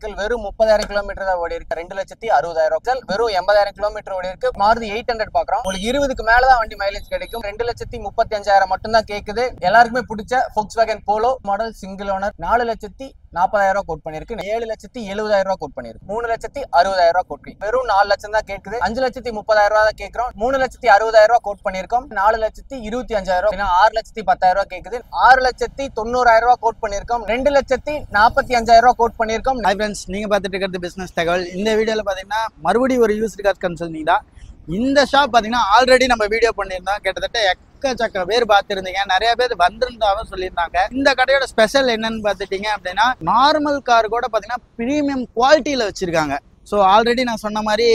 Vehicle வெறும் 30,000 kilometre தான் ஓடி இருக்கு. 2,60,000 வெறும் 80,000 கிலோமீட்டர் ஓடி இருக்கு. மாருதி 800 பாக்குறோம். உங்களுக்கு 20க்கு மேல தான் வண்டி மைலேஜ் கிடைக்கும். 2,35,000 மட்டும் தான் கேக்குது. எல்லாருக்குமே பிடிச்ச Volkswagen Polo model single owner 4,40,000 quote பண்ணிருக்கு. 7,70,000 கோட் பண்ணிருக்கு. 3,60,000 கோட் பண்ணி வெறும் 4 லட்சம் தான் கேக்குது. 5,30,000 தான் கேக்குறோம். 3,60,000 கோட் பண்ணிருக்கோம். 4,25,000 6,10,000 கேக்குது. 6,90,000 கோட் பண்ணிருக்கோம். 2,45,000 கோட் பண்ணிருக்கோம். ஹாய் ஃப்ரெண்ட்ஸ், நீங்க பார்த்துட்டு இருக்கிறது பிசினஸ் தகவல். இந்த வீடியோல பாத்தீங்கன்னா மறுபடியும் ஒரு யூஸ்டு கார் கன்சல்டிங் தான். இந்த ஷாப் பாத்தீங்கன்னா ஆல்ரெடி நம்ம வீடியோ பண்ணியிருந்தோம். கிட்டத்தட்ட எக்கச்சக்க பேர் பார்த்துருந்தீங்க. நிறைய பேர் வந்திருந்தாவும் சொல்லியிருந்தாங்க. இந்த கடையோட ஸ்பெஷல் என்னன்னு பார்த்துட்டீங்க அப்படின்னா, நார்மல் கார் கூட பாத்தீங்கன்னா பிரீமியம் குவாலிட்டியில வச்சிருக்காங்க. ஸோ ஆல்ரெடி நான் சொன்ன மாதிரி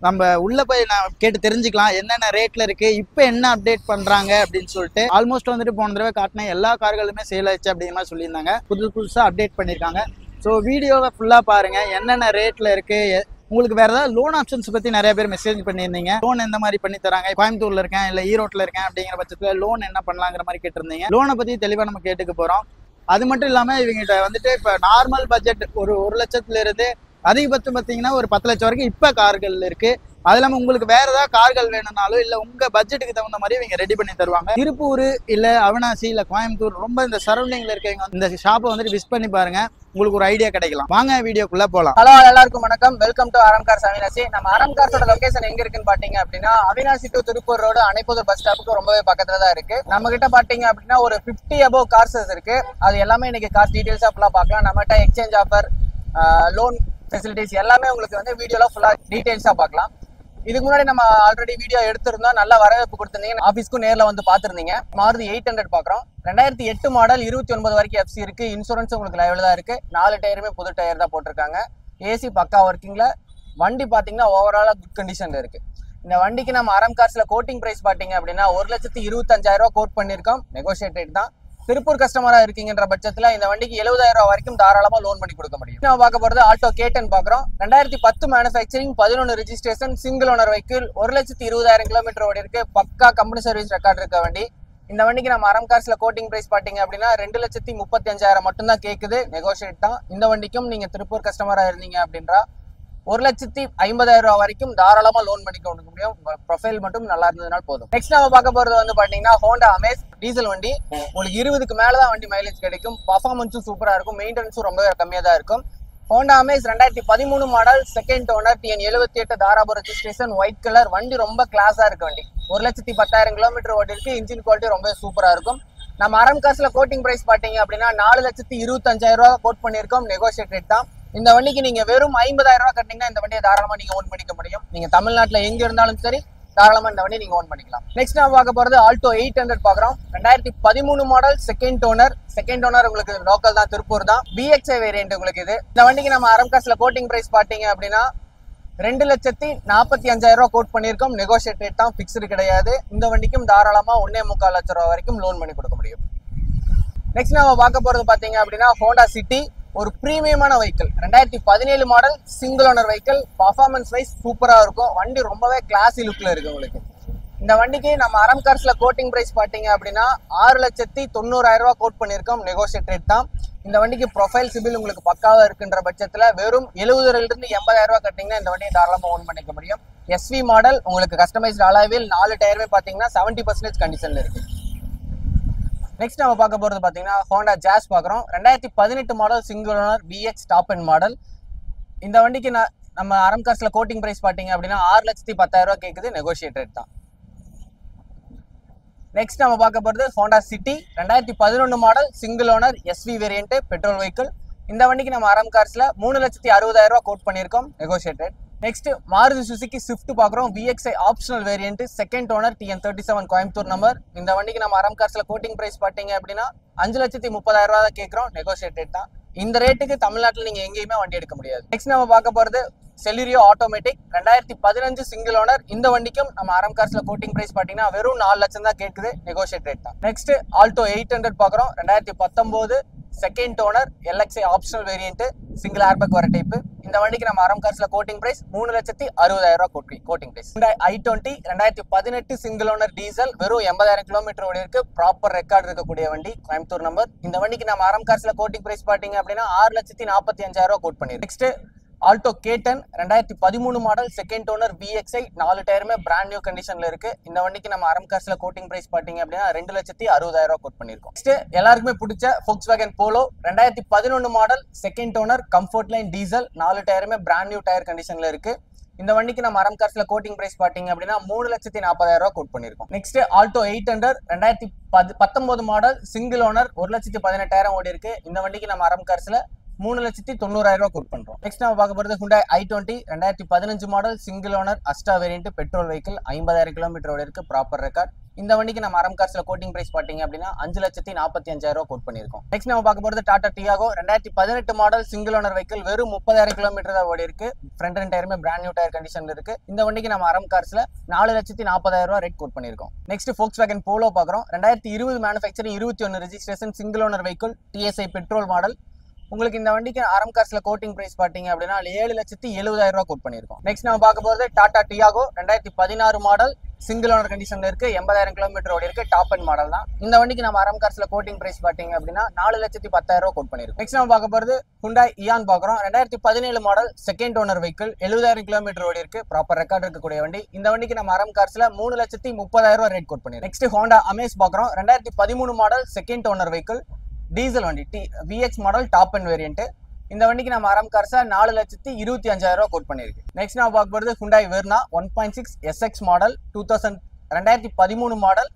நம்ம உள்ள போய் நான் கேட்டு தெரிஞ்சுக்கலாம் என்னென்ன ரேட்ல இருக்கு, இப்போ என்ன அப்டேட் பண்றாங்க அப்படின்னு சொல்லிட்டு. ஆல்மோஸ்ட் வந்துட்டு போன தடவை காட்டின எல்லா கார்களுமே சேல் ஆயிடுச்சு அப்படிங்கிற மாதிரி சொல்லியிருந்தாங்க. புதுசா அப்டேட் பண்ணியிருக்காங்க. ஸோ வீடியோவை ஃபுல்லாக பாருங்க. என்னென்ன ரேட்ல இருக்கு, உங்களுக்கு வேற ஏதாவது லோன் ஆப்ஷன்ஸ் பத்தி நிறைய பேர் மெசேஜ் பண்ணியிருந்தீங்க. லோன் எந்த மாதிரி பண்ணி தராங்க, கோயம்புத்தூர்ல இருக்கேன் இல்ல ஈரோட்ல இருக்கேன் அப்படிங்கிற பட்சத்துல லோன் என்ன பண்ணலாங்கிற மாதிரி கேட்டிருந்தீங்க. லோனை பத்தி தெளிவா நம்ம கேட்டுக்க போறோம். அது மட்டும் இல்லாம இவங்ககிட்ட வந்துட்டு இப்ப நார்மல் பட்ஜெட் ஒரு 1 லட்சத்துல இருந்து அதிகபட்சம் பார்த்தீங்கன்னா ஒரு 10 லட்சம் வரைக்கும் இப்ப கார்கள் இருக்கு. அது இல்லாம உங்களுக்கு வேற ஏதாவது கார்கள் வேணும்னாலும் இல்ல உங்க பட்ஜெட்டுக்கு தகுந்த மாதிரி இவங்க ரெடி பண்ணி தருவாங்க. திருப்பூர் இல்ல அவனாசி இல்ல கோயம்புத்தூர் ரொம்ப இந்த சரௌண்டிங்ல இருக்கவங்க இந்த ஷாப்பை வந்துட்டு விசிட் பண்ணி பாருங்க. உங்களுக்கு ஒரு ஐடியா கிடைக்கலாம். வாங்க வீடியோக்குள்ள போலாம். ஹலோ, எல்லாருக்கும் வணக்கம். Welcome to Aram cars Avinashi. நம்ம ஆரம் கார்ஸோட லொகேஷன் எங்க இருக்குன்னு பாத்தீங்க அப்படின்னா, Avinashi to Tiruppur road Anaipudur bus ஸ்டாப்புக்கு ரொம்பவே பக்கத்துல தான் இருக்கு. நம்ம கிட்ட பாத்தீங்க அப்படின்னா ஒரு 50 above கார்ஸஸ் இருக்கு. அது எல்லாமே இன்னைக்கு கார் டீடைல்ஸா ஃபுல்லா பார்க்கலாம். நம்மகிட்ட எக்ஸ்சேஞ்ச் ஆஃபர், லோன் ஃபெசிலிட்டிஸ் எல்லாமே உங்களுக்கு வந்து வீடியோல ஃபுல்லா டீடைல்ஸா பார்க்கலாம். இதுக்கு முன்னாடி நம்ம ஆல்ரெடி வீடியோ எடுத்திருந்தோம். நல்ல வரவேற்பு கொடுத்திருந்தீங்க. ஆஃபீஸ்க்கும் நேரில் வந்து பார்த்துருந்தீங்க. மாருதி 800 பார்க்குறோம். 2008 மாடல் 29 வரைக்கும் எஃப்சி இருக்கு. இன்சூரன்ஸ் உங்களுக்கு லைவ்ல தான் இருக்கு. 4 டயருமே புது டயர் தான் போட்டிருக்காங்க. ஏசி பக்கா ஒர்க்கிங்ல. வண்டி பார்த்தீங்கன்னா ஓவராலா குட் கண்டிஷன்ல இருக்கு. இந்த வண்டிக்கு நம்ம ஆரம் கார்ஸ்ல கோட்டிங் பிரைஸ் பார்த்தீங்க அப்படின்னா 1,25,000 கோட் பண்ணியிருக்கோம். நெகோஷியேட் ரேட் தான். திருப்பூர் கஸ்டமரா இருக்கீங்கன்ற பட்சத்துல இந்த வண்டிக்கு 70,000 வரைக்கும் தாராளமா லோன் பண்ணி கொடுக்க முடியும். நம்ம பார்க்க போறது ஆல்டோ K10 பாக்குறோம். 2010 manufacturing, 11 registration, single owner vehicle, 1,20,000 kilometre ஓடி இருக்கு. பக்கா கம்பெனி சர்வீஸ் ரெக்கார்ட் இருக்க வண்டி. இந்த வண்டிக்கு நம்ம ஆரம் கார்ஸ்ல கோட்டிங் பிரைஸ் பாத்தீங்க அப்படின்னா 2,35,000 மட்டும் தான் கேக்குது. நெகோஷியேட் தான். இந்த வண்டிக்கும் நீங்க திருப்பூர் கஸ்டமரா இருந்தீங்க அப்படின்றா 1,50,000 வரைக்கும் தாராளமா லோன் பண்ணி கொடுக்க முடியும். ப்ரொஃபைல் மட்டும் நல்லா இருந்ததுனால போதும். நெக்ஸ்ட் நம்ம பார்க்க போறது வந்து பாத்தீங்கன்னா ஹோண்டா அமேஸ் டீசல் வண்டி. உங்களுக்கு 20க்கு மேலதான் வண்டி மைலேஜ் கிடைக்கும். பர்ஃபார்மன்ஸும் சூப்பரா இருக்கும். மெயின்டெனன்ஸும் ரொம்பவே கம்மியா தான் இருக்கும். Honda Amaze 2013 model, second owner, TN78 Dharapuram registration, white colour. வண்டி ரொம்ப கிளாஸா இருக்கு. வண்டி 1,10,000 கிலோமீட்டர் ஓடி இருக்கு. இன்ஜின் குவாலிட்டி ரொம்ப சூப்பரா இருக்கும். நம்ம ஆரம் கார்ஸ்ல கோட்டிங் பிரைஸ் பாத்தீங்க அப்படின்னா 4,25,000 கோட் பண்ணிருக்கோம். நெகோஷியேட் ரேட் தான். இந்த வண்டிக்கு நீங்க வெறும் 50,000 கட்டினீங்கன்னா இந்த வண்டியை தாராளமா நீங்க ஓன் பண்ணிக்க முடியும். நீங்க தமிழ்நாட்டுல எங்க இருந்தாலும் சரி தாராளமா இந்த வண்டியை நீங்க ஓன் பண்ணிக்கலாம். நெக்ஸ்ட் நம்ம பார்க்க போறது ஆல்டோ 800 பாக்குறோம். 2013 மாடல், செகண்ட் ஓனர். உங்களுக்கு லோக்கல் தான், திருப்பூர் தான். BXI வேரியன்ட் உங்களுக்கு இது. இந்த வண்டிக்கு நம்ம ஆரம் கார்ஸ்ல கோட்டிங் பிரைஸ் பாத்தீங்க அப்படின்னா 2,45,000 கோட் பண்ணிருக்கோம். நெகோஷியேட் ரேட் தான், பிக்ஸ்டு கிடையாது. இந்த வண்டிக்கும் தாராளமா 1,25 லட்சம் வரைக்கும் லோன் பண்ணி கொடுக்க முடியும். நெக்ஸ்ட் நம்ம பார்க்க போறது பாத்தீங்க அப்படின்னா ஹோண்டா சிட்டி, ஒரு பிரீமியமான vehicle. 2017 model, single owner vehicle. Performance wise சூப்பரா இருக்கும். வண்டி ரொம்பவே கிளாசி லுக்ல இருக்கு உங்களுக்கு. இந்த வண்டிக்கு நம்ம ஆரம் கார்ஸ்ல கோட்டிங் பிரைஸ் பாத்தீங்க அப்படின்னா 6,90,000 கோட் பண்ணிருக்கோம். நெகோஷியேட் ரேட் தான். இந்த வண்டிக்கு ப்ரொஃபைல் சிபில் உங்களுக்கு பக்காவா இருக்குன்ற பட்சத்துல வெறும் 70,000 இருந்து 80,000 கட்டிங்கன்னா இந்த வண்டியை தாராளமா ஓன் பண்ணிக்க முடியும். SV மாடல், உங்களுக்கு கஸ்டமைஸ்ட் அலாய்வில் 4 டயருமே பாத்தீங்கன்னா 70% கண்டிஷன்ல இருக்கு. நெக்ஸ்ட் நம்ம பார்க்க போறது பாத்தீங்கன்னா ஹோண்டா ஜாஸ் பாக்குறோம். 2018 model, single owner, BX top and model. இந்த வண்டிக்கு நம்ம ஆரம் கார்ஸ்ல கோட்டிங் பிரைஸ் பாத்தீங்க அப்படின்னா 6,10,000 கேக்குது. நெகோஷியேட் ரேட் தான். நெக்ஸ்ட் நம்ம பார்க்க போறது Honda city, 2011 model, single owner, SV variant, petrol vehicle. இந்த வண்டிக்கு நம்ம ஆரம் கார்ஸ்ல 3,60,000 கோட் பண்ணிருக்கோம். Negotiate rate. Next Maruti Suzuki Swift பாக்குறோம். VXI optional variant, second owner, TN37 Coimbatore number. இந்த வண்டிக்கு நம்ம ஆரம் கார்ஸ்ல கோட்டிங் பிரைஸ் பாத்தீங்க அப்படின்னா 5,30,000 தான் கேட்கிறோம். நெகோஷியேட் ரேட் தான். இந்த ரேட்டுக்கு தமிழ்நாட்டில் நீங்க எங்கேயுமே வண்டி எடுக்க முடியாது. நெக்ஸ்ட் நம்ம பார்க்க போறது செலிரியோ ஆட்டோமேட்டிக் 2015 சிங்கிள் ஓனர். இந்த வண்டிக்கும் நம்ம ஆரம் கார்ஸ்ல கோட்டிங் பிரைஸ் பாத்தீங்கன்னா வெறும் 4 லட்சம் தான் கேட்குது, நெகோஷியேட் ரேட் தான். நெக்ஸ்ட் ஆல்டோ 800 பாக்குறோம். 2019 second owner, LXI optional variant, single airbag வர டைப். இந்த வண்டிக்கு நம்ம ஆரம் கார்ஸ்ல quoting price 3,60,000 quoting price. i20 2018 single owner diesel, வெறும் 80,000 கிலோமீட்டர் ஓடி இருக்கு, ப்ராப்பர் ரெக்கார்டு இருக்கக்கூடிய வண்டி, கோயம்புத்தூர் நம்பர். இந்த வண்டிக்கு நம்ம ஆரம் கார்ஸ்ல கோட்டிங் பிரைஸ் பாத்தீங்க அப்படின்னா 6,45,000 கோட் பண்ணிருக்கு. Next Alto K10 2013 model, second owner, VXI, 4 டயருமே பிராண்ட் நியூ கண்டிஷன்ல இருக்கு. இந்த வண்டிக்கு நம்ம ஆரம் கார்ஸ்ல கோட்டிங் பிரைஸ் பாத்தீங்க அப்படின்னா 2,60,000 கோட் பண்ணிருக்கோம். நெக்ஸ்ட் எல்லாருக்குமே பிடிச்ச Volkswagen Polo 2011 model, second owner, comfort line diesel, 4 டயருமே பிராண்ட் நியூ டயர் கண்டிஷன்ல இருக்கு. இந்த வண்டிக்கு நம்ம ஆரம் கார்ஸ்ல கோட்டிங் பிரைஸ் பாத்தீங்க அப்படின்னா 3,40,000 கோட் பண்ணிருக்கோம். Next Alto 800 2019 model, single owner, 1,18,000 ஓடி இருக்கு. இந்த வண்டிக்கு நம்ம ஆரம் கார்ஸ்ல 3,90,000 கோட் பண்றோம். நெக்ஸ்ட் நம்ம பார்க்க போறது Hyundai i20 2015 model, single owner, Asta variant, petrol vehicle, 50,000 kilometre ஓடி இருக்கு, ப்ராப்பர் ரெக்கார்ட். இந்த வண்டிக்கு நம்ம ஆரம் கார்ஸ்ல கோட்டிங் பிரைஸ் பாத்தீங்க அப்படின்னா 5,45,000 கோட் பண்ணிருக்கோம். நெக்ஸ்ட் நம்ம பார்க்க போறது Tata Tiago 2018 model, single owner vehicle, வெறும் 30,000 கிலோமீட்டர் தான் ஓடி இருக்கு. ஃப்ரண்ட் அண்ட் டயருமே பிராண்ட் நியூ டயர் கண்டிஷன்ல இருக்கு. இந்த வண்டிக்கு நம்ம ஆரம் கார்ஸ்ல 4,40,000 ரேட் கோட் பண்ணிருக்கோம். நெக்ஸ்ட் Volkswagen Polo பாக்குறோம். 2020 manufacturing, 21 registration, single owner vehicle, TSI petrol model. உங்களுக்கு இந்த வண்டிக்கு ஆரம் கார்ஸ்ல கோட்டிங் பிரைஸ் பாத்தீங்க அப்படின்னா 7,70,000 கோட் பண்ணிருக்கோம். நெக்ஸ்ட் நம்ம பார்க்க போறது Tata Tiago 2016 model, single owner கண்டிஷன்ல இருக்கு, 80,000 கிலோமீட்டர் ஓடி இருக்கு, டாப் அண்ட் மாடல் தான். இந்த வண்டிக்கு நம்ம ஆரம் கார்ஸ்ல கோட்டிங் பிரைஸ் பாத்தீங்க அப்படின்னா 4,10,000 கோட் பண்ணிருக்கோம். நெக்ஸ்ட் நம்ம பார்க்க போறது Hyundai Eon பாக்குறோம். 2017 model, second owner vehicle, 70,000 kilometre ஓடி இருக்கு, ப்ராப்பர் ரெக்கார்டு இருக்கக்கூடிய வண்டி. இந்த வண்டிக்கு நம்ம ஆரம் கார்ஸ்ல 3,30,000 ரேட் கோட் பண்ணிருக்கோம். நெக்ஸ்ட் Honda Amaze பாக்குறோம். 2013 model, second owner vehicle, diesel வண்டி, VX model, top and variant. இந்த வண்டிக்கு நம்ம ஆரம் கார்ஸா 4,25,000 கோட் பண்ணிருக்கு. நெக்ஸ்ட் நான் பார்க்க போறது Hyundai Verna 1.6 SX model, 2013 model,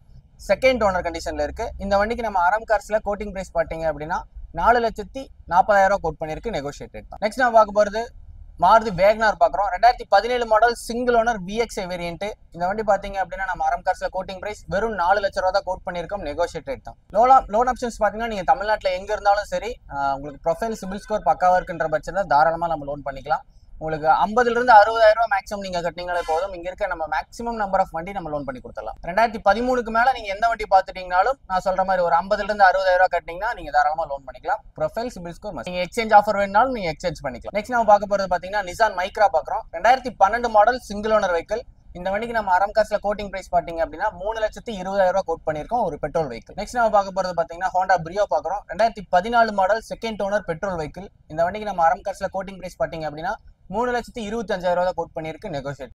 second owner கண்டிஷன்ல இருக்கு. இந்த வண்டிக்கு நம்ம ஆரம் கார்ஸ்ல கோட்டிங் பிரைஸ் பாத்தீங்க அப்படின்னா 4,40,000 கோட் பண்ணிருக்கு, நெகோஷியேட் ரேட் தான். நெக்ஸ்ட் நான் பார்க்க போறது மாருதி வேகனார் பாக்குறோம். 2017 model, single owner, VXI variant. இந்த வண்டி பாத்தீங்க அப்படின்னா நம்ம ஆரம் கார்ஸ்ல கோட்டிங் பிரைஸ் வெறும் 4 லட்சம் ரூபா தான் கோட் பண்ணிருக்கோம், நெகோஷியேட் ரேட் தான். லோன் ஆப்ஷன்ஸ் பாத்தீங்கன்னா நீங்க தமிழ்நாட்டுல எங்க இருந்தாலும் சரி, உங்களுக்கு ப்ரொஃபைல் சிபில் ஸ்கோர் பக்காவா இருக்குன்ற பட்சத்துல தாராளமா நம்ம லோன் பண்ணிக்கலாம். உங்களுக்கு 50,000 இருந்து 60,000 மேக்ஸிமம் நீங்க கட்டினீங்களே போதும். இங்க இருக்க நம்ம மேக்ஸிமம் நம்பர் ஆஃப் வண்டி நம்ம லோன் பண்ணி கொடுத்துடலாம். 2013க்கு மேல நீங்க எந்த வண்டி பாத்துட்டீங்கனாலும் நான் சொல்ற மாதிரி ஒரு 50,000 இருந்து 60,000 கட்டினீங்கன்னா நீங்க தாராளமா லோன் பண்ணிக்கலாம். ப்ரொஃபைல் சிபில் ஸ்கோர் நீங்க எக்ஸ்சேஞ்ச் ஆஃபர் வேணாலும் நீங்க எக்ஸ்சேஞ்ச் பண்ணிக்கலாம். நெக்ஸ்ட் நம்ம பார்க்க போறது பாத்தீங்கன்னா Nissan Micra பாக்குறோம். 2012 மாடல், சிங்கிள் ஓனர் வெஹிக்கிள். இந்த வண்டிக்கு நம்ம ஆரம் கார்ஸ்ல கோட்டிங் பிரைஸ் பாத்தீங்க அப்படின்னா 3,20,000 கோட் பண்ணிருக்கோம், ஒரு பெட்ரோல் வெஹிக்கிள். நெக்ஸ்ட் நம்ம பார்க்க போறது பாத்தீங்கன்னா Honda Brio பாக்குறோம். 2014 model, second owner, petrol vehicle. இந்த வண்டிக்கு நம்ம ஆரம் கார்ஸ்ல கோட்டிங் பிரைஸ் பாத்தீங்க அப்படின்னா 3,25,000 கோட் பண்ணிருக்கு, நெகோஷியேட்.